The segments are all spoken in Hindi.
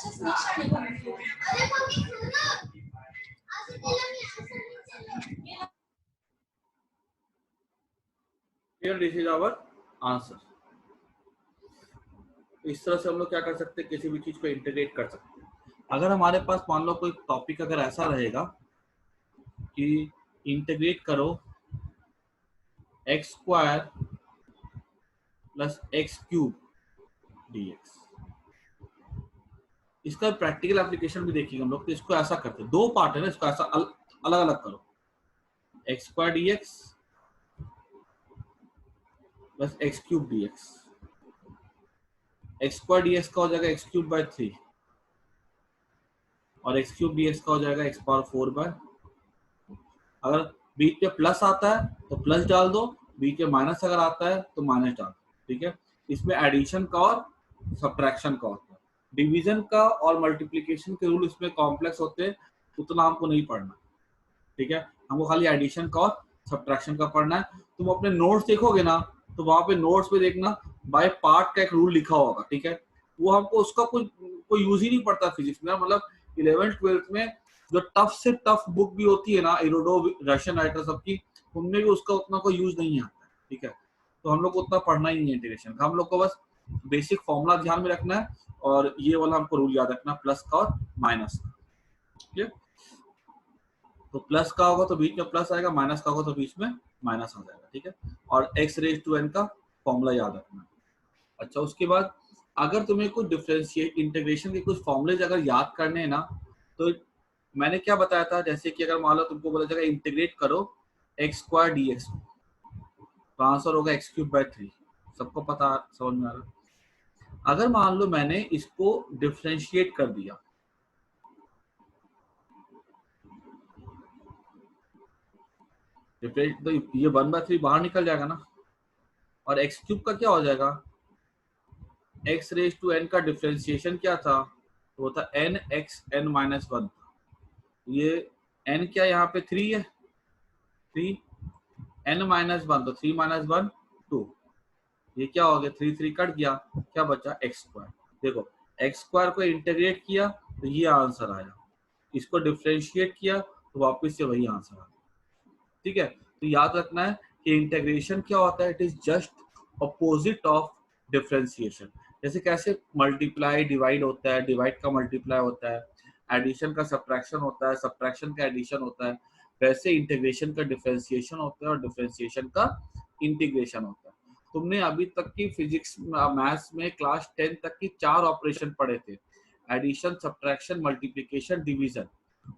Here this is our answer. इस तरह से हम लोग क्या कर सकते हैं, किसी भी चीज को इंटीग्रेट कर सकते हैं. अगर हमारे पास मान लो कोई टॉपिक अगर ऐसा रहेगा कि इंटीग्रेट करो x² प्लस x³ dx, इसका प्रैक्टिकल एप्लीकेशन भी देखिएगा हम लोग. तो इसको ऐसा करते हैं, दो पार्ट है ना, इसको ऐसा अलग अलग करो. x² dx plus x³ dx. x² dx का हो जाएगा x³/3 और x³ dx का हो जाएगा x⁴/. अगर बीच में प्लस आता है तो प्लस डाल दो, बीच में माइनस अगर आता है तो माइनस डाल दो. ठीक है, इसमें एडिशन का और सब्ट्रैक्शन का होता है. डिवीजन का और मल्टीप्लिकेशन के रूल इसमें कॉम्प्लेक्स होते हैं, उतना हमको नहीं पढ़ना. ठीक है, हमको खाली एडिशन का और सब्ट्रैक्शन का पढ़ना है. तुम अपने नोट्स देखोगे ना तो वहां पे नोट्स पे देखना बाय पार्ट का एक रूल लिखा होगा. ठीक है, वो हमको उसका कोई यूज ही नहीं पड़ता फिजिक्स में. मतलब 11th 12th में जो टफ से टफ बुक भी होती है ना, इरोडो, रशियन राइटर सबकी, उनमें भी उसका उतना कोई यूज नहीं आता है. ठीक है, तो हम लोग को उतना पढ़ना ही नहीं है इंटीग्रेशन का. हम लोग को बस बेसिक फॉर्मूला ध्यान में रखना है और ये वाला हमको रूल याद रखना, प्लस का और माइनस का. ठीक है, तो प्लस का होगा तो बीच में प्लस आएगा, माइनस का होगा तो बीच में माइनस आ जाएगा. ठीक है, और x⁻n का फॉर्मूला याद रखना. अच्छा, उसके बाद अगर तुम्हें कुछ डिफरेंशिएट इंटीग्रेशन के कुछ फॉर्मूले अगर याद करने हैं ना, तो मैंने क्या बताया था, जैसे कि अगर मान लो तुमको बोला जाएगा इंटीग्रेट करो x² dx, तो आंसर होगा x³/3. सबको पता, समझ में आ रहा. अगर मान लो मैंने इसको डिफरेंशिएट कर दिया, तो ये 1/3 बाहर निकल जाएगा ना, और x³ का क्या हो जाएगा, x⁻n का डिफरेंशिएशन क्या था, तो वो था nxn-1. ये n क्या यहाँ पे 3 है, 3 n-1 तो 3 - 1 2. ये क्या हो गया, 3 3 कट गया, क्या बचा x². देखो x² को इंटीग्रेट किया तो ये आंसर आया, इसको डिफरेंशिएट किया तो वापस से वही आंसर आया. ठीक है, तो याद रखना है कि इंटीग्रेशन क्या होता है, it is just opposite of differentiation. जैसे कैसे मल्टीप्लाई डिवाइड होता है, डिवाइड का मल्टीप्लाई होता है, एडिशन का सब्ट्रैक्शन होता है, सब्ट्रैक्शन का एडिशन होता है, वैसे इंटीग्रेशन का डिफरेंशिएशन होता है और डिफरेंशिएशन का इंटीग्रेशन होता है. तुमने अभी तक की फिजिक्स मैथ्स में क्लास 10 तक की 4 ऑपरेशन पढ़े थे, एडिशन, सब्ट्रैक्शन, मल्टीप्लिकेशन, डिवीजन.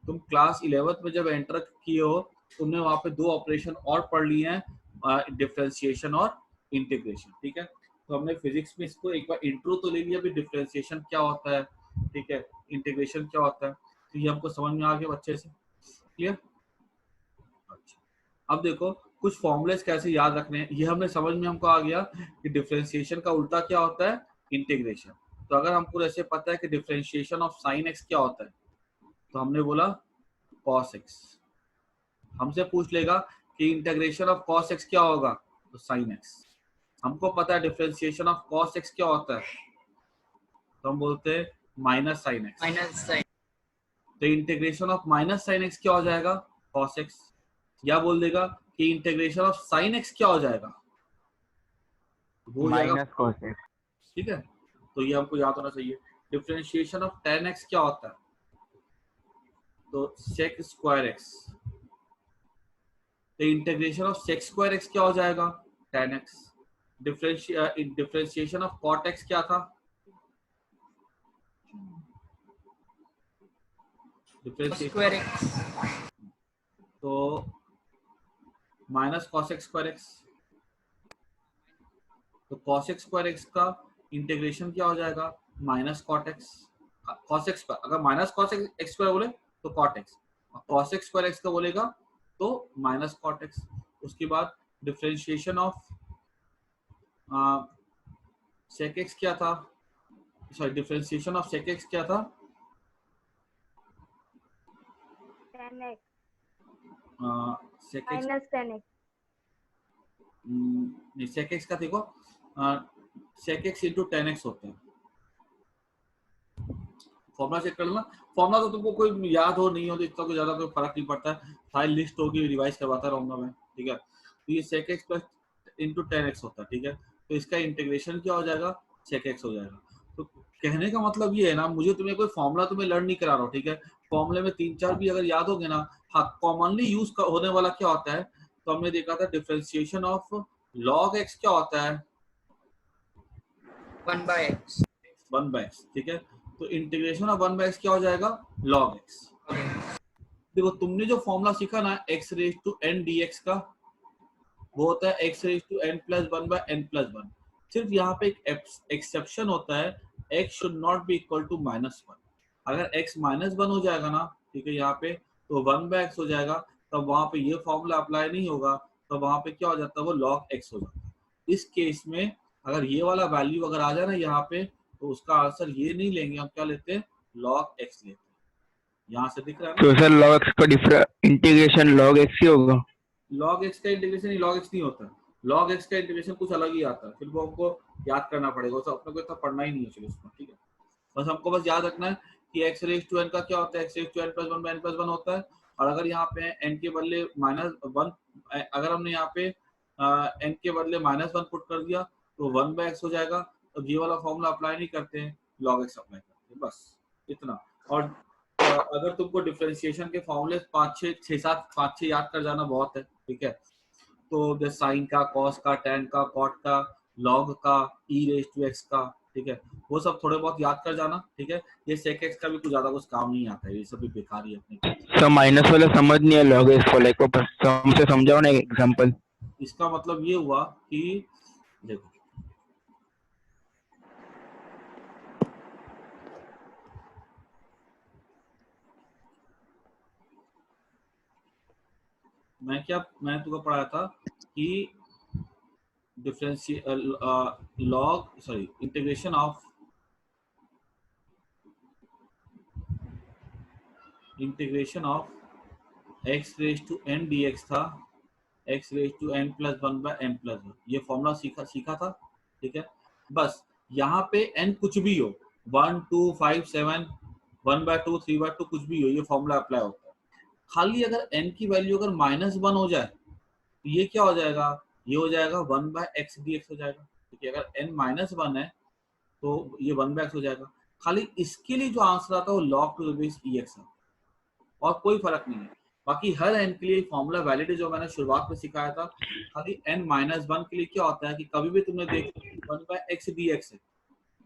तुम क्लास 11th में जब एंटर किए हो, तुमने वहां पे 2 ऑपरेशन और पढ़ लिए हैं, डिफरेंशिएशन और इंटीग्रेशन. ठीक है, तो हमने फिजिक्स में इसको एक बार इंट्रो तो ले लिया, भी डिफरेंशिएशन क्या होता है, ठीक है, इंटीग्रेशन क्या होता है, तो ये हमको समझ में आ गया अच्छे से. क्लियर. अच्छा, अब देखो कुछ फॉर्मूलेस कैसे याद रखने हैं, ये हमने समझ में हमको आ गया कि डिफरेंशिएशन का उल्टा क्या होता है, इंटीग्रेशन. तो अगर हमको ऐसे पता है कि डिफरेंशिएशन ऑफ साइन x क्या होता है, तो हमने बोला cos x. हमसे पूछ लेगा कि इंटीग्रेशन ऑफ cos x क्या होगा, तो sin x. हमको पता है डिफरेंशिएशन ऑफ cos x क्या होता है, तो हम बोलते हैं माइनस sin x. तो integration of minus sin x क्या हो जाएगा, cos x. या बोल देगा कि इंटीग्रेशन ऑफ sin x क्या हो जाएगा, वो माइनस cos x. ठीक है, तो ये हमको याद होना चाहिए. डिफरेंशिएशन ऑफ tan x क्या होता है, तो sec² x. तो इंटीग्रेशन ऑफ sec² x क्या हो जाएगा, tan x. Differentiation of cot x क्या था, डिफरेंशिएशन, तो माइनस cos x². तो cos x² का इंटीग्रेशन क्या हो जाएगा, minus cot x. cos x, अगर माइनस cos x² बोले तो cot x, और cos x² का बोलेगा तो माइनस cot x. उसके बाद डिफरेंशिएशन ऑफ sec x क्या था, sorry, differentiation of sec x क्या था, tan x sec x minus tan x. नहीं, sec x का देखो sec x into tan x होता है. फॉर्मूला चेक कर लेना। फॉर्मूला तो तुमको कोई याद हो नहीं हो तो इतना कोई ज्यादा कोई फर्क नहीं पड़ता है, फाइल लिस्ट होगी, रिवाइज करवाता रहूंगा मैं, ठीक है। तो ये sec x plus into 10x होता है, ठीक है। तो इसका इंटीग्रेशन क्या हो जाएगा, sec x हो जाएगा। तो कहने का मतलब ये है ना, मुझे तुम्हें कोई फॉर्मूला तुम्हें लर्न नहीं करा रहा हूँ, ठीक है। फॉर्मूले में 3-4 भी अगर याद होगे ना, हाँ कॉमनली यूज होने वाला क्या होता है, तो हमने देखा था डिफरेंशिएशन ऑफ log x क्या होता है, 1/x। 1/x, ठीक है। तो इंटीग्रेशन ऑफ 1/x क्या हो जाएगा, log x। देखो तुमने जो फॉर्मूला सीखा ना x raise to n dx का, वो होता है x raise to n plus 1 by n plus 1। सिर्फ यहाँ पे एक एक्सेप्शन होता है, x should not be equal to -1। अगर x -1 हो जाएगा ना, ठीक है, यहाँ पे तो 1/x हो जाएगा, तब वहां पे ये फॉर्मूला अप्लाई नहीं होगा, तब वहां पे क्या हो जाता है, वो log x हो जाता है। इस केस में अगर ये वाला वैल्यू अगर आ जाए ना यहाँ पे, तो उसका आंसर ये नहीं लेंगे, हम क्या लेते हैं, log x लेते हैं। यहाँ से दिख रहा है ना, तो सर log x का इंटीग्रेशन log x ही होगा। log x का इंटीग्रेशन ही log x नहीं होता, log x का इंटीग्रेशन कुछ अलग ही आता है, फिर वो हमको याद करना पड़ेगा, तो अपने को इतना पढ़ना ही नहीं है चलो उसमें, ठीक है। बस हमको बस याद रखना है कि x रेज टू n का क्या होता है, x raise to n plus 1 by n plus 1 होता है। और अगर यहाँ पे n के बदले -1, अगर हमने यहाँ पे n के बदले -1 पुट कर दिया तो 1/x हो जाएगा। तो ये वाला फॉर्मूला अप्लाई नहीं करते हैं, log x अप्लाई करते हैं, बस इतना। और अगर तुमको डिफरेंशिएशन के फॉर्मूले 5-6 याद कर जाना बहुत है, ठीक है। तो जैसे साइन का, कॉस का, टैन का, कॉट का, लॉग का, e रेज टू x का, ठीक है, वो सब थोड़े बहुत याद कर जाना, ठीक है। ये sec x का भी कुछ ज्यादा कुछ काम नहीं आता है, ये सब भी बेकार ही है अपने। सर माइनस वाला समझ नहीं है log x वाले को, बस हमसे समझाओ ना एक एग्जांपल। इसका मतलब ये हुआ कि देखो मैं तुमको पढ़ाया था कि integration of x raise to n dx था, x raise to n plus 1 by n plus 1, ये फॉर्मूला सीखा था, ठीक है। बस यहाँ पे n कुछ भी हो, 1 2 5 7 1/2 3/2 कुछ भी हो, ये फॉर्मूला अप्लाई होता है। खाली अगर n की वैल्यू अगर -1 हो जाए तो ये क्या हो जाएगा, ये हो जाएगा 1/x dx हो जाएगा, ठीक है। अगर n -1 है तो ये 1/x हो जाएगा। खाली इसके लिए जो आंसर आता है वो log to the base ex है, और कोई फर्क नहीं है। बाकी हर n के लिए फॉर्मूला वैलिड है, जो मैंने शुरुआत में सिखाया था। खाली n-1 के लिए क्या होता है कि कभी भी तुमने देखा 1/x dx है,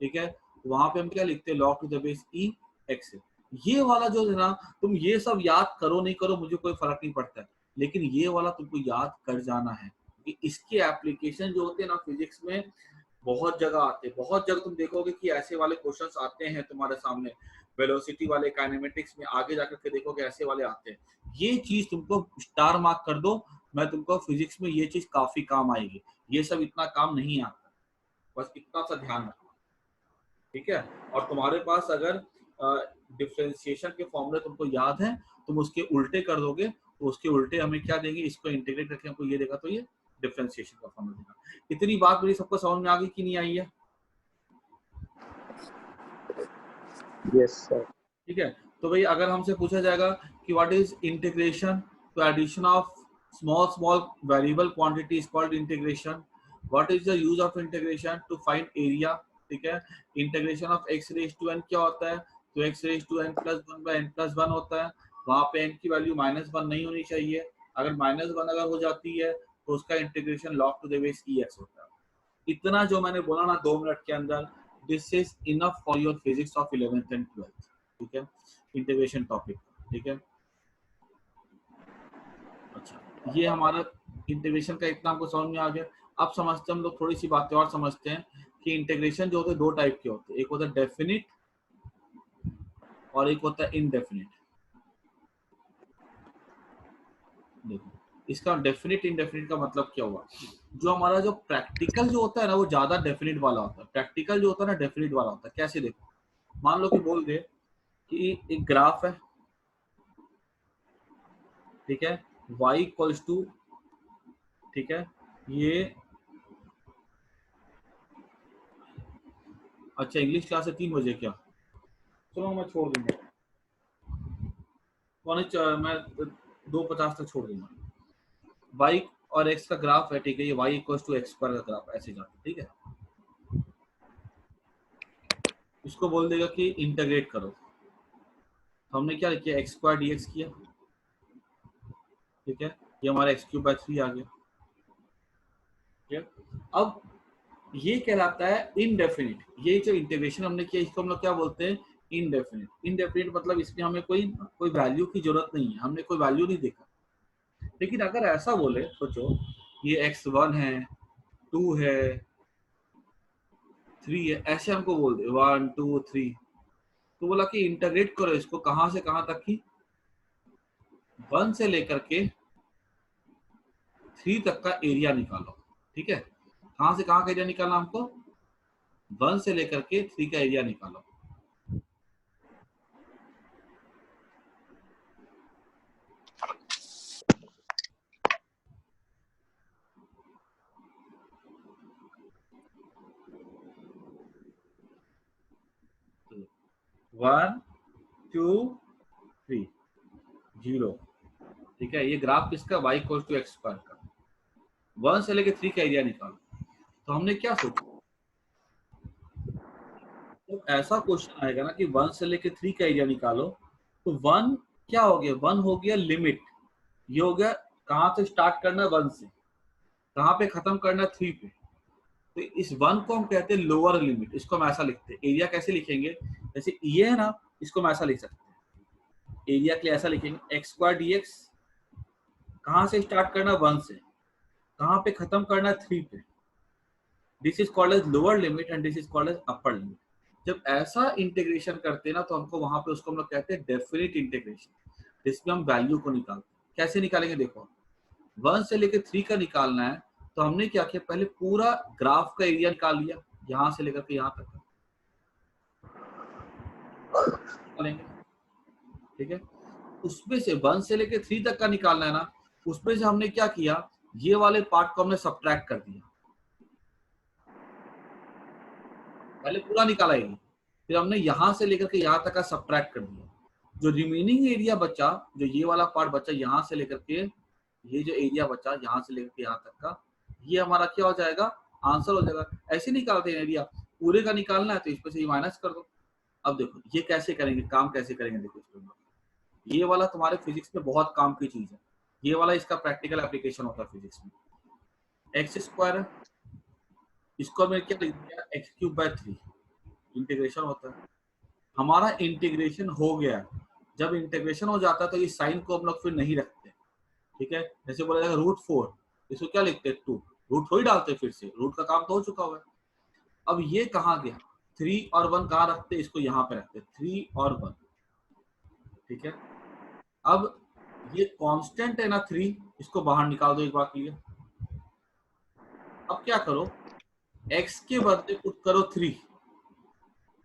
ठीक है, वहां पे हम क्या लिखते हैं, log to the base e x है। ये वाला जो है ना, तुम ये सब याद करो नहीं करो मुझे कोई फर्क नहीं पड़ता है, लेकिन ये वाला तुमको याद कर जाना है, क्योंकि इसके एप्लीकेशन जो होते हैं ना फिजिक्स में बहुत जगह आते हैं, बहुत जगह तुम देखोगे कि ऐसे वाले क्वेश्चंस आते हैं तुम्हारे सामने, वेलोसिटी वाले, काइनेमेटिक्स में आगे जाकर के देखोगे ऐसे वाले आते हैं। ये चीज तुमको स्टार मार्क कर दो, मैं तुमको फिजिक्स में ये चीज काफी काम आएगी, ये सब इतना काम नहीं आता, बस इतना सा ध्यान रखना, ठीक है। और तुम्हारे पास अगर डिफरेंशिएशन के फॉर्मूले तुमको याद है, तुम उसके उल्टे कर दोगे, तो उसके उल्टे हमें क्या देंगे, इसको इंटीग्रेट करके हमको ये देगा, तो ये डिफरेंशिएशन का फॉर्मूला देगा। इतनी बात मेरी सबको समझ में आ गई कि नहीं आई है? Yes sir. ठीक है। तो भाई अगर हमसे पूछा जाएगा कि व्हाट इज इंटीग्रेशन, तो addition of small small variable quantity is called integration. What is the use of integration, to find area, ठीक है। Integration of x raise to n क्या होता है, तो x raise to n plus 1 by n plus 1 होता है। वहां पे n की वैल्यू -1 नहीं होनी चाहिए, अगर -1 अगर हो जाती है तो उसका integration log to the base ex होता है। इतना जो मैंने बोला ना 2 मिनट के अंदर, this is enough for your physics of 11th and 12th, ठीक है, इंटीग्रेशन टॉपिक, ठीक है। अच्छा, ये हमारा इंटीग्रेशन का इतना हमको समझ में आ गया। अब समझते हैं हम लोग, थोड़ी सी बातें और समझते हैं कि इंटीग्रेशन जो होते हैं 2 टाइप के होते हैं, एक होता है डेफिनिट और एक होता है इनडेफिनिट। देखो इसका डेफिनिट इनडेफिनिट का मतलब क्या हुआ, जो हमारा जो प्रैक्टिकल जो होता है ना वो ज्यादा डेफिनिट वाला होता है, प्रैक्टिकल जो होता है ना डेफिनिट वाला होता है। कैसे, देखो मान लो कि बोल दे कि एक ग्राफ है, ठीक है, y इक्वल्स टू, ठीक है, ये अच्छा इंग्लिश क्लास है 3 बजे क्या, चलो मैं छोड़ दूंगा, मैं 250 तक छोड़ दूंगा। y और x का ग्राफ है, ठीक है, ये y equals to x square का ग्राफ ऐसे जाता है, ठीक है। इसको बोल देगा कि इंटीग्रेट करो, तो हमने क्या किया, एक्स स्क्वायर डी एक्स किया, ठीक है, ये हमारा एक्स क्यूब बाय 3 आ गया, ठीक है। अब ये कहलाता है इनडेफिनिट, ये जो इंटीग्रेशन हमने किया इसको हम लोग क्या बोलते हैं, इनडेफिनिट। इनडेफिनिट मतलब इसमें हमें कोई वैल्यू की जरूरत नहीं है, हमने कोई वैल्यू नहीं देखा। लेकिन अगर ऐसा बोले, सोचो ये x1 है, 2 है, 3 है, ऐसे हमको बोल दे 1 2 3, तो बोला कि इंटीग्रेट करो इसको कहां से कहां तक की, 1 से लेकर के 3 तक का एरिया निकालो, ठीक है। कहां से कहां का एरिया निकालना हमको, 1 से लेकर के 3 का एरिया निकालो। वन टू थ्री 0, ठीक है। ये ग्राफ किसका, y equal to x square का, 1 से लेकर 3 का एरिया निकालो। तो हमने क्या सोचा, तो ऐसा क्वेश्चन आएगा ना कि 1 से लेकर 3 का एरिया निकालो, तो 1 क्या हो गया, 1 हो गया लिमिट, ये हो गया कहां से स्टार्ट करना है, 1 से कहां पे खत्म करना है, 3 पे। तो इस 1 को हम कहते हैं लोअर लिमिट, इसको हम ऐसा लिखते हैं। एरिया कैसे लिखेंगे, जैसे ये है ना, इसको हम ऐसा लिख सकते हैं, एरिया के लिए ऐसा लिखेंगे एक्स स्क्वायर डी एक्स, कहां से स्टार्ट करना, 1 से कहां पे खत्म करना, 3 पे। This is called as lower limit and this is called as upper limit. जब ऐसा इंटीग्रेशन करते हैं ना, तो हमको वहां पे उसको हम लोग कहते हैं डेफिनिट इंटीग्रेशन, जिसमें हम वैल्यू को निकालते हैं। कैसे निकालेंगे, देखो 1 से लेकर 3 का निकालना है, तो हमने क्या किया, पहले पूरा ग्राफ का एरिया निकाल लिया, यहां से लेकर के यहां तक निकालेंगे, ठीक है। उसमें से 1 से लेकर 3 तक का निकालना है ना, उसमें से हमने क्या किया, ये वाले पार्ट को हमने सब्ट्रैक्ट कर दिया, पहले पूरा निकाला एरिया, फिर हमने यहां से लेकर के यहां तक का सब्ट्रैक्ट कर दिया। जो रिमेनिंग एरिया बचा, जो ये वाला पार्ट बचा यहां से लेकर के, ये जो एरिया बचा यहां से लेकर के यहां तक का, ये हमारा क्या हो जाएगा, आंसर हो जाएगा। ऐसे निकालते हैं, एरिया पूरे का निकालना है तो इसमें से ये माइनस कर दो। अब देखो ये कैसे करेंगे, काम कैसे करेंगे, देखो इसमें ये वाला तुम्हारे फिजिक्स में बहुत काम की चीज है, ये वाला इसका प्रैक्टिकल एप्लीकेशन होता है फिजिक्स में। एक्स स्क्वायर है, इसको मैं क्या लिख दिया, एक्स क्यूब बाय 3, इंटीग्रेशन होता है। हमारा इंटीग्रेशन हो गया। जब इंटीग्रेशन हो जाता है तो इस साइन को हम लोग फिर नहीं रखते, ठीक है। जैसे बोला जाएगा √4, इसको क्या लिखते हैं 2, रूट थोड़ी डालते, फिर से रूट का काम तो हो चुका हुआ है। अब ये कहाँ गया, 3 और 1 कहाँ रखते, इसको यहाँ पे रखते 3 और 1, ठीक है। अब ये कांस्टेंट है ना 3, इसको बाहर निकाल दो एक बार के लिए। अब क्या करो, x के बदले पुट करो 3,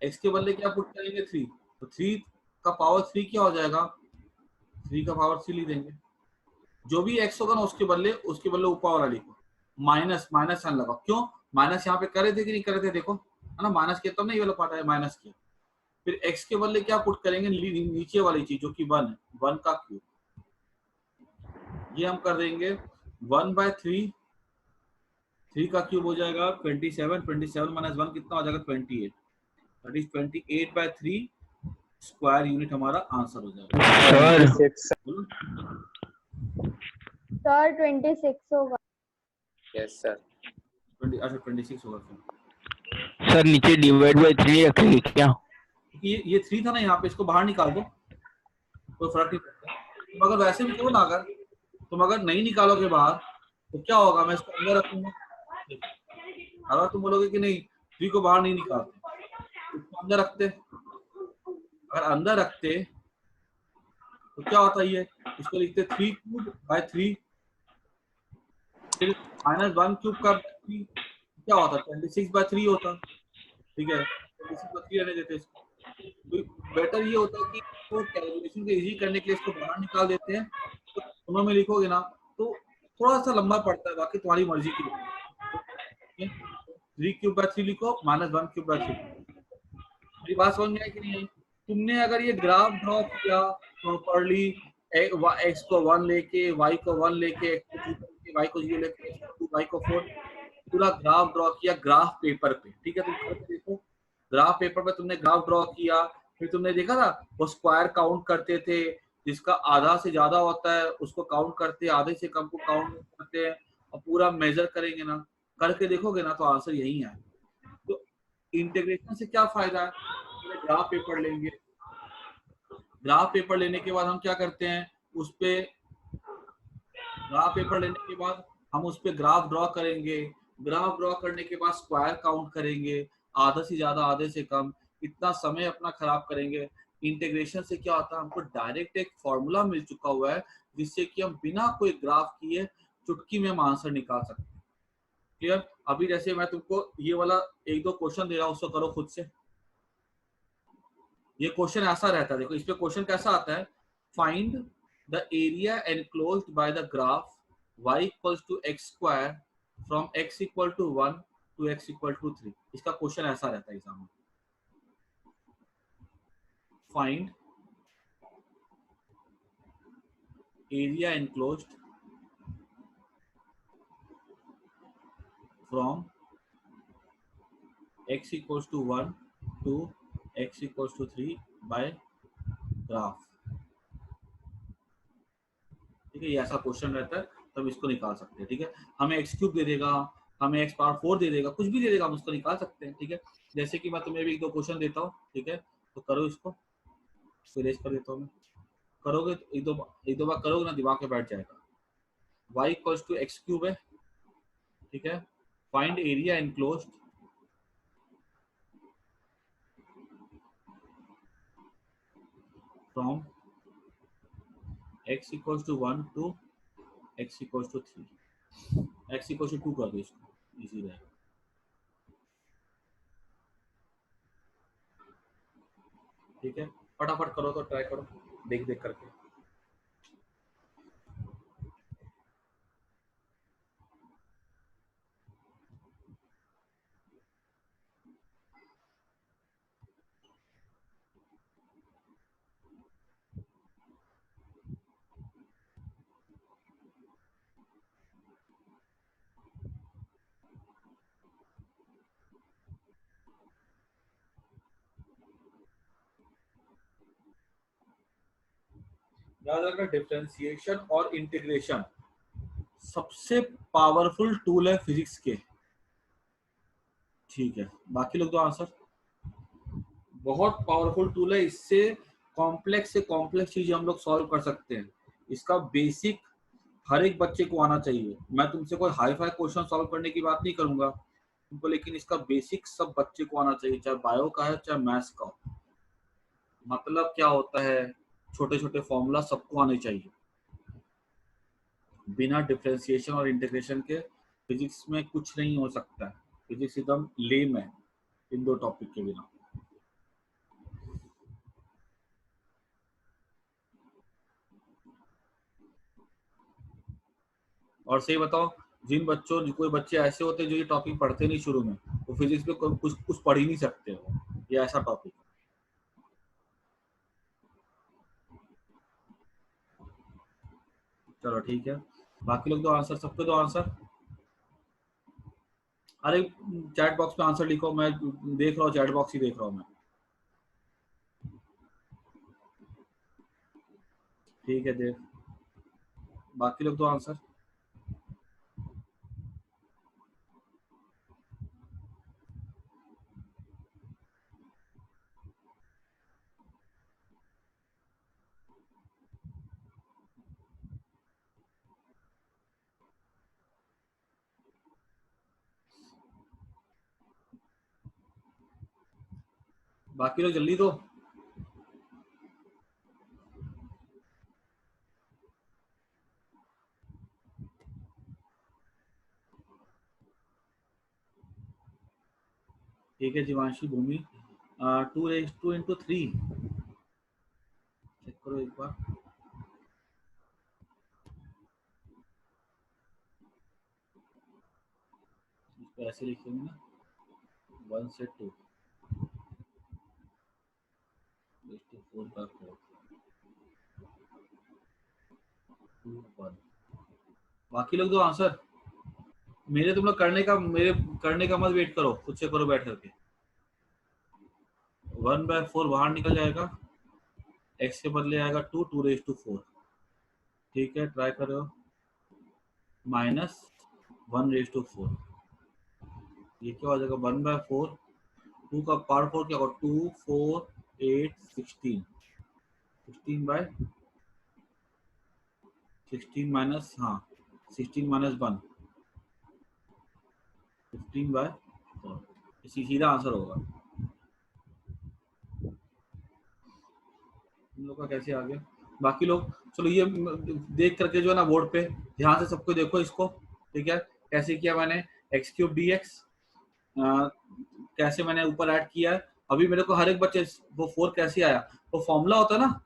x के बदले क्या पुट करेंगे 3, तो 3 का पावर 3 क्या हो जाएगा, 3 का पावर 3 लिख देंगे। जो भी x होगा ना उसके बदले ऊपर वाला लिखो, माइनस माइनस साइन लगाओ। क्यों माइनस यहाँ पे करे थे कि नहीं करे थे, देखो है ना, माइनस किया तब नहीं वाला पार्ट है, माइनस किया। फिर x के बदले क्या पुट करेंगे, नीचे वाली चीज जो कि 1 है, 1 का क्यूब, ये हम कर देंगे 1/3, 3 का क्यूब हो जाएगा 27, 27 माइनस 1 कितना हो जाएगा 28, दैट इज 28/3 स्क्वायर यूनिट हमारा आंसर हो जाएगा। सर 26 होगा। Yes sir. 26 होगा सर नीचे डिवाइड बाय 3 रखेंगे क्या, ये 3 था ना यहाँ पे, इसको बाहर निकाल दो, कोई फर्क नहीं पड़ता। तुम अगर वैसे भी करो ना, अगर तुम नहीं निकालोगे बाहर तो क्या होगा, मैं इसको अंदर रखूंगा। अगर तुम बोलोगे कि नहीं 3 को बाहर नहीं निकालते, इसको अंदर रखते, अगर अंदर रखते तो क्या होता है, ये इसको लिखते 3³/3, फिर -1³ का 3 क्या होता, 26/3 होता, ठीक है। 26/3 रहने देते इसको। तो बेटर ये होता है कि तो कैलकुलेशन को इजी करने के लिए इसको बाहर निकाल देते हैं, तो दोनों में लिखोगे ना तो थोड़ा सा लंबा पड़ता है, बाकी तुम्हारी मर्जी की। 3³/3 लिखो, -1³/3। मेरी बात समझ में आई कि नहीं आई? तुमने अगर ये ग्राफ ड्रॉ किया प्रॉपरली, एक्स को 1 लेके, वाई को 1 लेके, एक्स को 2 लेके, वाई को 0 लेके, एक्स को 2, वाई को 4, पूरा ग्राफ ड्रॉ किया ग्राफ पेपर पे, ठीक है, तुम करके देखो। ग्राफ पेपर पे तुमने ग्राफ ड्रॉ किया, फिर तुमने देखा था वो स्क्वायर काउंट करते थे, जिसका आधा से ज्यादा होता है उसको काउंट करते हैं, आधे से कम को काउंट करते हैं, और पूरा मेजर करेंगे ना, करके देखोगे ना तो आंसर यही है। तो इंटीग्रेशन से क्या फायदा है, ग्राफ पेपर लेंगे, ग्राफ पेपर लेने के बाद हम क्या करते हैं, उस पे ग्राफ पेपर लेने के बाद हम उस पे ग्राफ ड्रॉ करेंगे, ग्राफ ड्रॉ करने के बाद स्क्वायर काउंट करेंगे, आधे से ज्यादा आधे से कम, इतना समय अपना खराब करेंगे। इंटीग्रेशन से क्या होता है, हमको डायरेक्ट एक फॉर्मूला मिल चुका हुआ है जिससे कि हम बिना कोई ग्राफ किए चुटकी में हम आंसर निकाल सकते हैं। क्लियर? अभी जैसे मैं तुमको ये वाला एक दो क्वेश्चन दे रहा हूँ, उसको करो खुद से। ये क्वेश्चन ऐसा रहता है, देखो इस पे क्वेश्चन कैसा आता है, find the area enclosed by the graph y equals to x square from x equal to 1 to x equal to 3। इसका क्वेश्चन ऐसा रहता है एग्जाम में, find area enclosed from x equals to 1 to x equals to 3 by graph. ठीक है, ये ऐसा क्वेश्चन रहता है, तो हम इसको निकाल सकते हैं। ठीक है, हमें एक्स क्यूब दे देगा, हमें एक्स पावर 4 दे देगा, कुछ भी दे देगा, हम उसको निकाल सकते हैं। ठीक है, जैसे कि मैं तुम्हें भी एक दो क्वेश्चन देता हूँ, ठीक है, तो करो इसको, फिनिश कर देता हूँ मैं। करोगे तो एक दो बार करोगे ना, दिमाग में बैठ जाएगा। y equals to x cube है, ठीक है, find area enclosed from x equals to 1 to x equals to 3, x equals to 2 कर दो, इसको इजी रहेगा। ठीक है, फटाफट करो, तो ट्राई करो देख देख करके। याद रखना, डिफरेंशिएशन और इंटीग्रेशन सबसे पावरफुल टूल है फिजिक्स के। ठीक है, बाकी लोग तो आंसर, बहुत पावरफुल टूल है, इससे कॉम्प्लेक्स से कॉम्प्लेक्स चीज हम लोग सॉल्व कर सकते हैं। इसका बेसिक हर एक बच्चे को आना चाहिए। मैं तुमसे कोई हाई फाई क्वेश्चन सॉल्व करने की बात नहीं करूंगा तुमको, लेकिन इसका बेसिक सब बच्चे को आना चाहिए, चाहे बायो का है चाहे मैथ्स का हो। मतलब क्या होता है, छोटे छोटे फॉर्मूला सबको आने चाहिए। बिना डिफरेंशिएशन और इंटीग्रेशन के फिजिक्स में कुछ नहीं हो सकता है। फिजिक्स एकदम लेम है इन दो टॉपिक के बिना। और सही बताओ, जिन बच्चों, कोई बच्चे ऐसे होते हैं जो ये टॉपिक पढ़ते नहीं शुरू में, वो फिजिक्स में कुछ कुछ पढ़ ही नहीं सकते हो, ये ऐसा टॉपिक। चलो ठीक है, बाकी लोग दो आंसर, सबके दो आंसर। अरे चैट बॉक्स में आंसर लिखो, मैं देख रहा हूँ, चैट बॉक्स ही देख रहा हूँ मैं। ठीक है देव, बाकी लोग दो आंसर। बाकी लोग जल्दी दो। ठीक है जीवांशी, भूमि, 2 रेज़ टू 3 चेक करो एक बार। इसको ऐसे लिखेंगे ना, 1 से 2, 4 by 4 2 1। बाकी लोग दो आंसर। तुम लोग मेरे करने का मत वेट करो, खुद से करो बैठ करके। 1 by 4 बाहर निकल जाएगा, x के बदले आएगा 2 2 raised to 4। ठीक है, ट्राई करो। -1 raised to 4, ये क्या हो जाएगा? 1 by 4, 2 का पावर 4 क्या होगा? 2 4 8 16, 16 by 16 माइनस 16 -1 15 by 4, सीधा आंसर होगा। इन लोग का कैसे आ गया? बाकी लोग चलो ये देख करके जो है ना बोर्ड पे ध्यान से सबको देखो इसको। ठीक है, कैसे किया मैंने x³ dx, कैसे मैंने ऊपर ऐड किया है। अभी मेरे को हर एक बच्चे वो 4 कैसे आया, वो फॉर्मूला होता है ना,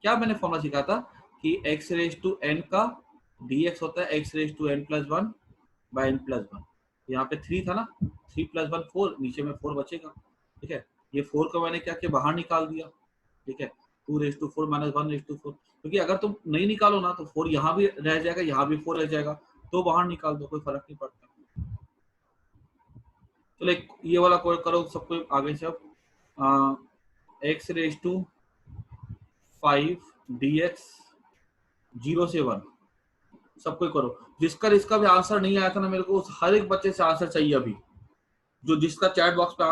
क्या मैंने फॉर्मूला सीखा था कि x⁻n का dx होता है x⁻n+1 by n+1। यहाँ पे 3 था ना, 3 + 1 4, नीचे में 4 बचेगा। ठीक है, ये 4 को मैंने क्या किया? बाहर निकाल दिया। ठीक है, 2 raised to 4 -1 raised to 4, क्योंकि अगर तुम नहीं निकालो ना तो 4 यहाँ भी रह जाएगा, यहाँ भी 4 रह जाएगा, तो बाहर निकाल दो, कोई फर्क नहीं पड़ता। चलो एक ये वाला करो सबको आगे से। अब x⁻5 dx 0 से 1 सबको करो। जिसका भी आंसर नहीं आया था ना, मेरे को हर एक बच्चे से आंसर चाहिए अभी, जो जिसका चैट बॉक्स पे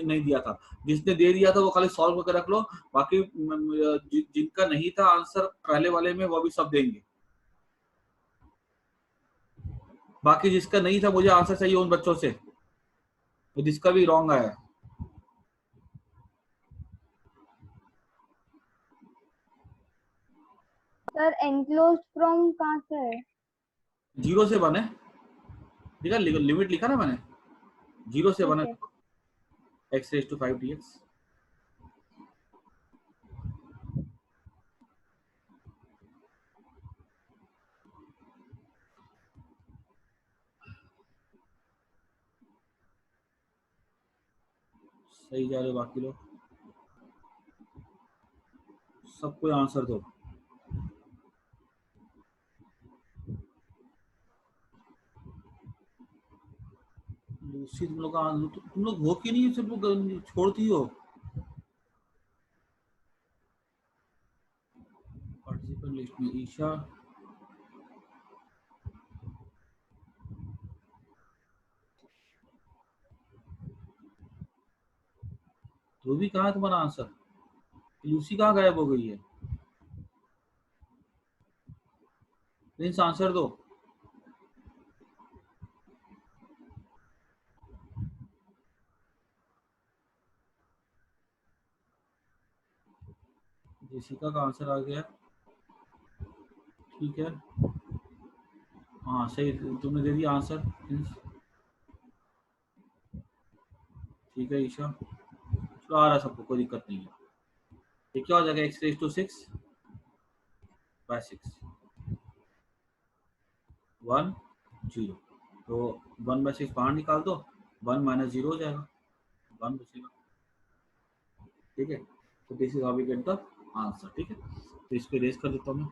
नहीं दिया था। जिसने दे दिया था वो खाली सॉल्व करके रख लो, बाकी जिनका नहीं था आंसर पहले वाले में वो भी सब देंगे। बाकी जिसका नहीं था मुझे आंसर चाहिए उन बच्चों से, तो जिसका भी रॉन्ग आया। सर एनक्लोज्ड फ्रॉम कहाँ से है? 0 से 1 है, ठीक है, लिमिट लिखा ना मैंने, 0 से 1 है x⁻5 dx। सही जा रहे बाकी लोग, सबको आंसर दो। लूसी तुम लोग हो कि नहीं, सब लोग छोड़ती हो। पार्टिसिपेंट लिस्ट में ईशा, तो भी कहाँ है तुम्हारा आंसर? लूसी कहाँ गायब हो गई है? प्रिंस आंसर दो। जेसिका का आंसर आ गया, ठीक है। हाँ सही, तुमने दे दिया आंसर प्रिंस, ठीक है। ईशा चलो आ रहा सबको, कोई दिक्कत नहीं है। ये क्या हो जाएगा? x⁻6 by 6 1 0, तो 1/6 बाहर निकाल दो, 1 - 0 हो जाएगा, 1 बचेगा। ठीक है, तो this is how we get the answer. ठीक है, तो इसको रेज कर देता हूँ मैं।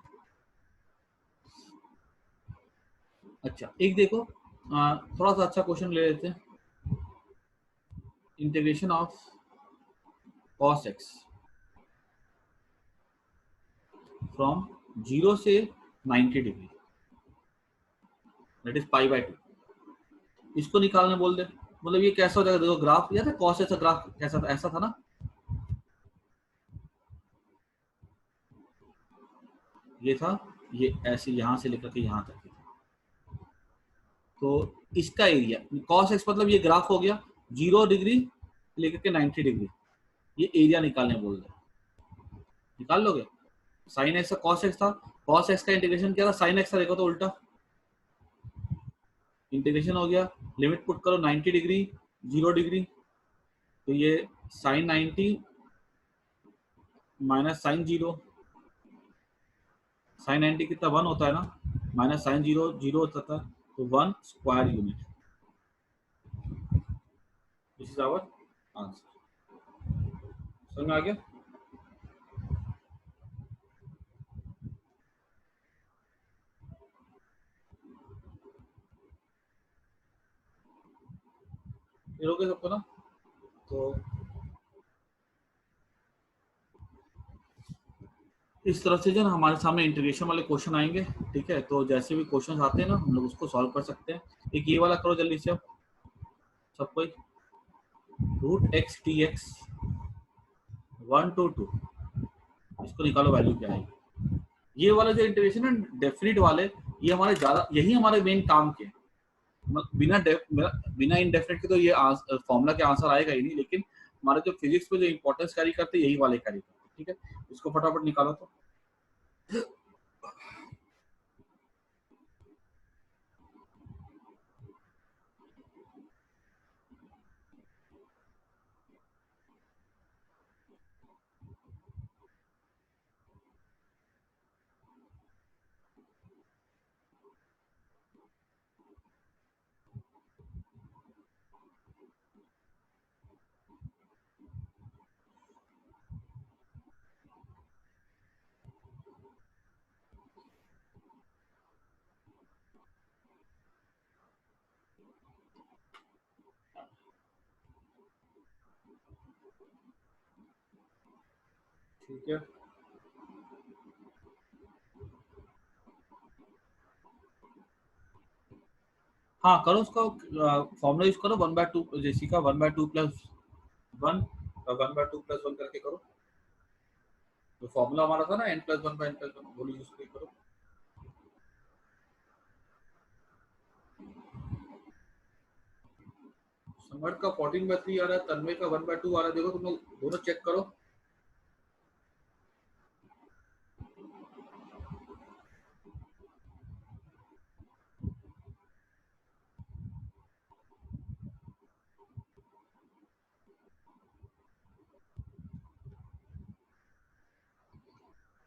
अच्छा एक देखो, थोड़ा सा अच्छा क्वेश्चन ले लेते हैं। Integration of cos x from 0 से 90 डिग्री, दैट इज π/2, इसको निकालने बोल दे। मतलब ये कैसा हो जाएगा? देखो ग्राफ याद है cos x का ग्राफ कैसा था? ऐसा था ना, ये था, ये ऐसे यहाँ से लेकर के यहाँ तक। तो इसका एरिया cos x मतलब ये ग्राफ हो गया 0 डिग्री लेकर के 90 डिग्री, ये एरिया निकालने बोल रहे, निकाल लोगे। sin x का cos x था, cos x का इंटीग्रेशन क्या था? sin x था, देखो तो उल्टा इंटीग्रेशन हो गया। लिमिट पुट करो 90 डिग्री 0 डिग्री, तो ये sin 90 माइनस sin 0, sin 90 कितना 1 होता है ना, माइनस sin 0 0 होता था, तो 1 square unit. This is our answer. समझ में आ गया? ये हो गया सबको ना? तो इस तरह से जो ना हमारे सामने इंटीग्रेशन वाले क्वेश्चन आएंगे, ठीक है? तो जैसे भी क्वेश्चन आते हैं ना हम लोग उसको सॉल्व कर सकते हैं। एक ये वाला करो जल्दी से अब सब कोई, root x t x 1 to 2, इसको निकालो वैल्यू क्या है। ये वाला जो इंटीग्रेशन है डेफिनेट वाले, ये हमारे ज्यादा, यही हमारे मेन काम के, बिना इनडेफिनेट के तो ये फॉर्मूला के आंसर आएगा ही नहीं, लेकिन हमारे जो फिजिक्स में जो इंपॉर्टेंस कैरी करते हैं यही वाले कैरी करते हैं, ठीक है? इसको फटाफट निकालो तो। ठीक है, हाँ करो उसका फॉर्मूला यूज करो 1/2 जैसी का 1/2 + 1 और 1/2 + 1 करके करो। तो फॉर्मूला हमारा था ना n+1/n+1, वो यूज करो। सम्राट का 14/3 आ रहा है, तन्मय का 1/2 आ रहा है। देखो तुम लोग दोनों चेक करो।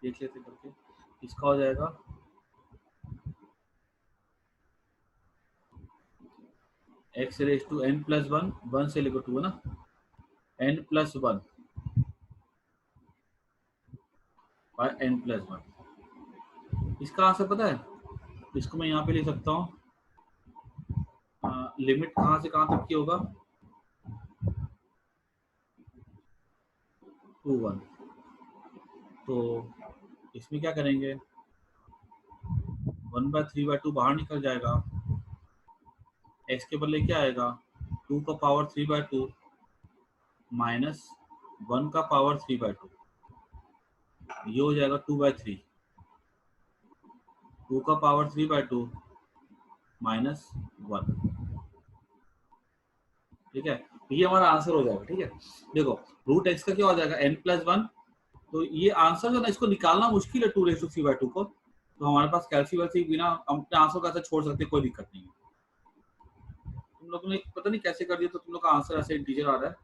देख लेते करके, इसका हो जाएगा x⁻n+1, 1 से लेकर 2 है ना, n+1 बाय n+1। इसका आंसर पता है? इसको मैं यहाँ पे ले सकता हूँ, लिमिट कहाँ से कहाँ तक की होगा, 2 1। तो इसमें क्या करेंगे, 1/3/2 बाहर निकल जाएगा, x के बदले क्या आएगा, 2 का पावर 3/2 माइनस 1 का पावर 3/2, ये हो जाएगा 2/3, 2 का पावर 3/2 माइनस 1, ठीक है? ये हमारा आंसर हो जाएगा, ठीक है? देखो रूट एक्स का क्या हो जाएगा, n+1। तो ये आंसर जो ना, इसको निकालना मुश्किल है 2^3/2 को, तो हमारे पास कैलसी बिना हम अपने आंसर का ऐसा छोड़ सकते, कोई दिक्कत नहीं है। तुम लोगों ने पता नहीं कैसे कर दिया, तो तुम लोग का आंसर ऐसे इंटीजर आ रहा है।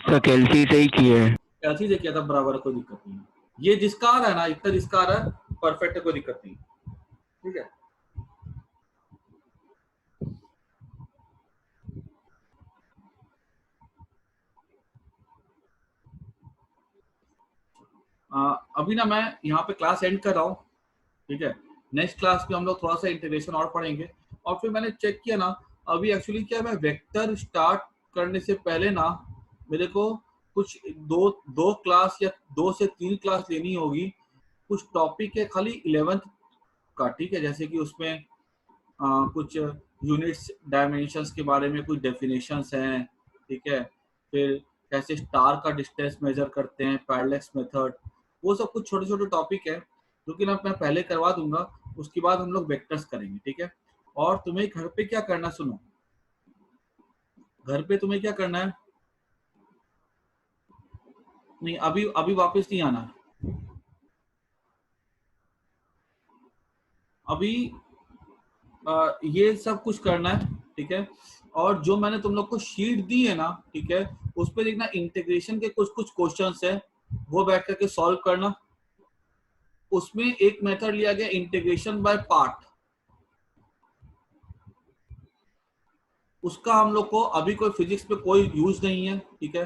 तो कैलसी से ही किए है। कैलसी से किया था, बराबर है, कोई दिक्कत नहीं है। ये जिसका आ रहा है ना, इतना जिसका आ रहा है परफेक्ट है, कोई दिक्कत नहीं, ठीक है? अभी ना मैं यहाँ पे क्लास एंड कर रहा हूँ, ठीक है? नेक्स्ट क्लास में हम लोग थोड़ा सा इंटीग्रेशन और पढ़ेंगे। और फिर मैंने चेक किया ना, अभी एक्चुअली क्या, मैं वेक्टर स्टार्ट करने से पहले ना मेरे को कुछ दो क्लास या 2 से 3 क्लास लेनी होगी। कुछ टॉपिक है खाली 11th का, ठीक है? जैसे कि उसमें कुछ यूनिट्स डायमेंशंस के बारे में कुछ डेफिनेशंस हैं, ठीक है? फिर कैसे स्टार का डिस्टेंस मेजर करते हैं, पैरेलैक्स मेथड, वो सब कुछ छोटे छोटे टॉपिक है जो कि ना मैं पहले करवा दूंगा। उसके बाद हम लोग वेक्टर्स करेंगे, ठीक है? और तुम्हें घर पे क्या करना, सुनो, घर पे तुम्हें क्या करना है, नहीं अभी अभी वापस नहीं आना है, अभी ये सब कुछ करना है, ठीक है? और जो मैंने तुम लोग को शीट दी है ना, ठीक है, उस पर देखना इंटीग्रेशन के कुछ कुछ क्वेश्चंस है, वो बैठ करके सॉल्व करना। उसमें एक मेथड लिया गया इंटीग्रेशन बाय पार्ट, उसका हम लोग को अभी कोई फिजिक्स पे कोई यूज नहीं है, ठीक है?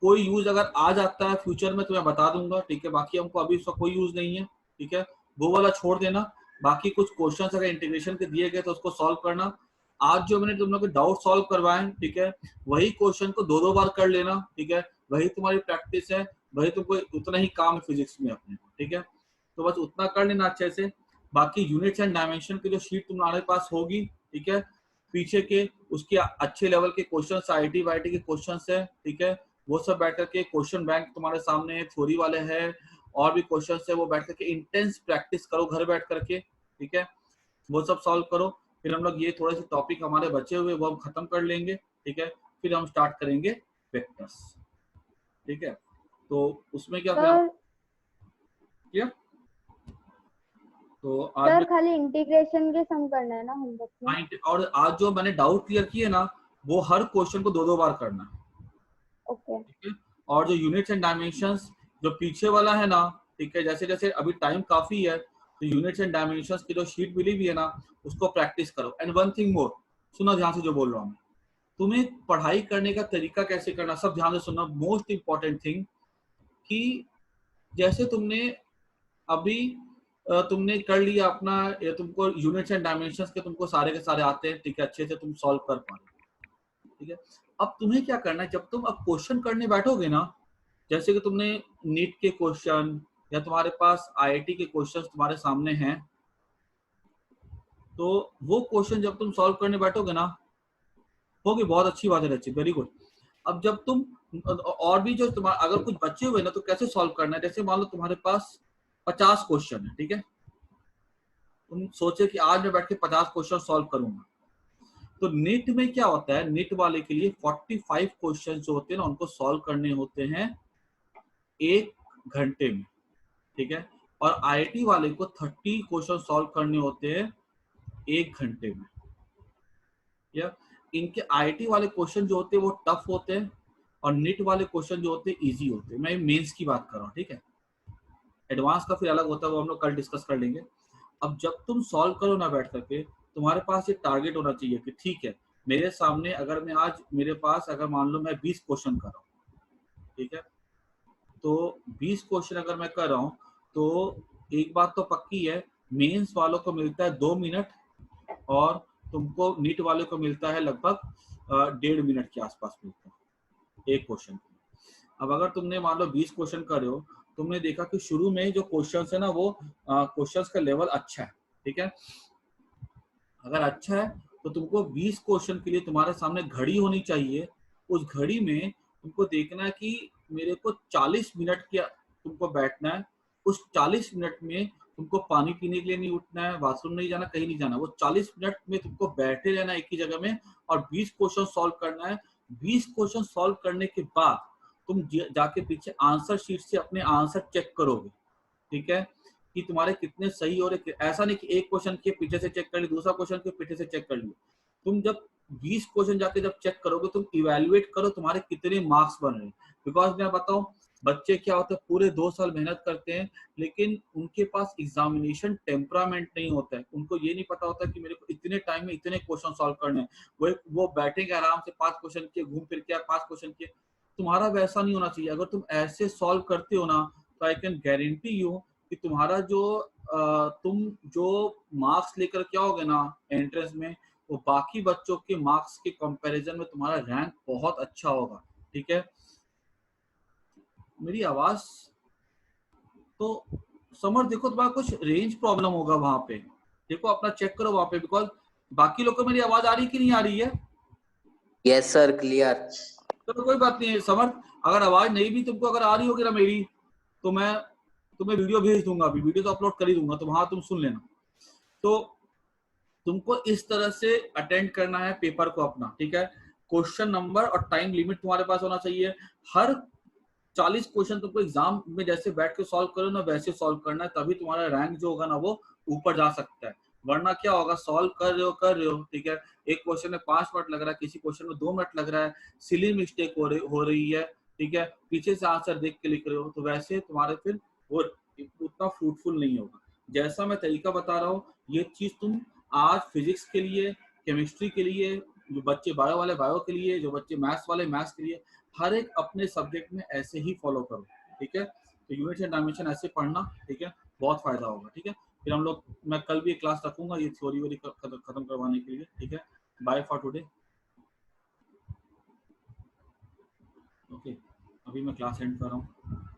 कोई यूज अगर आ जाता है फ्यूचर में तो मैं बता दूंगा, ठीक है, बाकी हमको अभी इसका कोई यूज नहीं है, ठीक है, वो वाला छोड़ देना। बाकी कुछ क्वेश्चन अगर इंटीग्रेशन के दिए गए तो उसको सॉल्व करना। आज जो मैंने तुम लोग के डाउट सॉल्व करवाए, ठीक है, वही क्वेश्चन को 2-2 बार कर लेना, ठीक है, वही तुम्हारी प्रैक्टिस है, वही तुमको उतना ही काम है फिजिक्स में अपने, ठीक है, तो बस उतना कर लेना अच्छे से। बाकी यूनिट्स एंड डायमेंशन की जो शीट तुम्हारे पास होगी, ठीक है, पीछे के उसके अच्छे लेवल के क्वेश्चंस, आईटी वाईटी के क्वेश्चंस है, ठीक है, वो सब बैठ करके क्वेश्चन बैंक तुम्हारे सामने है, थ्योरी वाले हैं और भी क्वेश्चंस है, वो बैठ करके इंटेंस प्रैक्टिस करो घर बैठ करके, ठीक है, वो सब सॉल्व करो। फिर हम लोग ये थोड़े से टॉपिक हमारे बचे हुए वो हम खत्म कर लेंगे, ठीक है, फिर हम स्टार्ट करेंगे वेक्टर्स, ठीक है। तो उसमें क्या सर किया, तो आज सर खाली इंटीग्रेशन के सम करना है ना होमवर्क में? और आज जो मैंने डाउट क्लियर किए ना, वो हर क्वेश्चन को 2-2 बार करना है, ओके। ठीक है। और जो यूनिट्स एंड डायमेंशंस जो पीछे वाला है ना, ठीक है, जैसे जैसे अभी टाइम काफी है तो यूनिट्स एंड डायमेंशंस की जो शीट मिली भी है ना उसको प्रैक्टिस करो। एंड वन थिंग मोर, सुनो ध्यान से जो बोल रहा हूँ, तुम्हें पढ़ाई करने का तरीका कैसे करना सब ध्यान से सुनना। मोस्ट इंपॉर्टेंट थिंग कि जैसे तुमने अभी तुमने कर लिया अपना, तुमको यूनिट्स एंड डायमेंशंस के तुमको सारे के सारे आते हैं, ठीक है, अच्छे से तुम सॉल्व कर पा रहे हो, ठीक है। अब तुम्हें क्या करना है, जब तुम अब क्वेश्चन करने बैठोगे ना, जैसे कि तुमने नीट के क्वेश्चन या तुम्हारे पास आईआईटी के क्वेश्चंस तुम्हारे सामने हैं, तो वो क्वेश्चन जब तुम सॉल्व करने बैठोगे ना, होगी बहुत अच्छी बात है, अच्छी, वेरी गुड। अब जब तुम और भी जो तुम्हारा अगर कुछ बचे हुए ना तो कैसे सॉल्व करना है, जैसे मान लो तुम्हारे पास 50 क्वेश्चन है, ठीक है, तुम सोचे कि आज मैं बैठ के 50 क्वेश्चन सॉल्व करूंगा, तो नीट में क्या होता है, नीट वाले के लिए 45 क्वेश्चन जो होते हैं ना उनको सॉल्व करने होते हैं 1 घंटे में, ठीक है, और आईआईटी वाले को 30 क्वेश्चन सॉल्व करने होते हैं 1 घंटे में। या इनके आईआईटी वाले क्वेश्चन जो होते हैं वो टफ होते हैं और नीट वाले क्वेश्चन जो होते हैं इजी होते हैं। मैं मेंस की बात कर रहा हूँ, ठीक है, एडवांस का फिर अलग होता है, वो हम लोग कल डिस्कस कर लेंगे। अब जब तुम सॉल्व करो ना बैठ करके, तुम्हारे पास एक टारगेट होना चाहिए कि ठीक है मेरे सामने अगर मैं आज मेरे पास अगर मान लो मैं 20 क्वेश्चन कर रहा हूँ, ठीक है, तो 20 क्वेश्चन अगर मैं कर रहा हूँ तो एक बात तो पक्की है, मेंस वालों को मिलता है 2 मिनट और तुमको नीट वाले को मिलता है लगभग 1.5 मिनट के आसपास मिलता है एक क्वेश्चन। अब अगर तुमने मान लो 20 क्वेश्चन कर रहे हो, तुमने देखा कि शुरू में जो क्वेश्चंस है ना वो क्वेश्चंस का लेवल अच्छा है, ठीक है, अगर अच्छा है तो तुमको 20 क्वेश्चन के लिए तुम्हारे सामने घड़ी होनी चाहिए। उस घड़ी में तुमको देखना है कि मेरे को 40 मिनट के तुमको बैठना है, उस 40 मिनट में तुमको पानी पीने के लिए नहीं उठना है, बाथरूम नहीं जाना, कहीं नहीं जाना, वो 40 मिनट में तुमको बैठे रहना एक ही जगह में और 20 क्वेश्चन सॉल्व करना है। 20 क्वेश्चन सॉल्व करने के बाद तुम जाके पीछे आंसर शीट से अपने आंसर चेक करोगे, ठीक है, कि तुम्हारे कितने सही हो रहे। ऐसा नहीं कि एक क्वेश्चन के पीछे से चेक कर लिया, दूसरा क्वेश्चन के पीछे से चेक कर लिया। तुम जब 20 क्वेश्चन जाके जब चेक करोगे, तुम इवेल्युएट करो तुम्हारे कितने मार्क्स बन रहे हैं। बिकॉज मैं बताऊं, बच्चे क्या होता है पूरे 2 साल मेहनत करते हैं लेकिन उनके पास एग्जामिनेशन टेम्परामेंट नहीं होता है, उनको ये नहीं पता होता कि मेरे को इतने टाइम में इतने क्वेश्चन सॉल्व करने हैं। वो बैठेंगे आराम से 5 क्वेश्चन किए, घूम फिर के 5 क्वेश्चन किए। तुम्हारा वैसा नहीं होना चाहिए। अगर तुम ऐसे सॉल्व करते हो ना तो आई कैन गारंटी यू कि तुम्हारा जो तुम जो मार्क्स लेकर के आओगे ना एंट्रेंस में, वो बाकी बच्चों के मार्क्स के कंपैरिजन में तुम्हारा रैंक बहुत अच्छा होगा, ठीक है। मेरी आवाज तो समर देखो, तुम्हारा कुछ रेंज प्रॉब्लम होगा वहां पे, देखो अपना चेक करो वहां पे, बिकॉज बाकी लोग को मेरी आवाज आ रही कि नहीं आ रही है? Yes sir, clear. तो कोई बात नहीं है समर, अगर आवाज नहीं भी तुमको अगर आ रही होगी ना मेरी, तो मैं तुम्हें वीडियो भेज दूंगा, अभी वीडियो तो अपलोड कर ही दूंगा, तो वहां तुम सुन लेना। तो तुमको इस तरह से अटेंड करना है पेपर को अपना, ठीक है। क्वेश्चन नंबर और टाइम लिमिट तुम्हारे पास होना चाहिए। हर 40 क्वेश्चन तुमको एग्जाम में जैसे बैठ के सॉल्व करो ना वैसे सॉल्व करना है, तभी तुम्हारा रैंक जो होगा ना वो ऊपर जा सकता है। वरना क्या होगा, सॉल्व कर रहे हो, ठीक है, एक क्वेश्चन में 5 मिनट लग रहा है, किसी क्वेश्चन में 2 मिनट लग रहा है, सिली मिस्टेक हो रही है, ठीक है, पीछे से आंसर देख के लिख रहे हो, तो वैसे तुम्हारे फिर वो उतना फ्रूटफुल नहीं होगा। जैसा मैं तरीका बता रहा हूँ ये चीज तुम आज फिजिक्स के लिए, केमिस्ट्री के लिए, जो बच्चे बायो वाले बायो के लिए, जो बच्चे मैथ्स वाले मैथ्स के लिए, हर एक अपने सब्जेक्ट में ऐसे ही फॉलो करो, ठीक है। तो यूनिट्स एंड डायमेंशन ऐसे पढ़ना, ठीक है, बहुत फायदा होगा, ठीक है। फिर हम लोग, मैं कल भी एक क्लास रखूंगा ये थ्योरी वोरी खत्म करवाने के लिए, ठीक है। Bye for today. ओके, अभी मैं क्लास एंड कर रहा हूँ।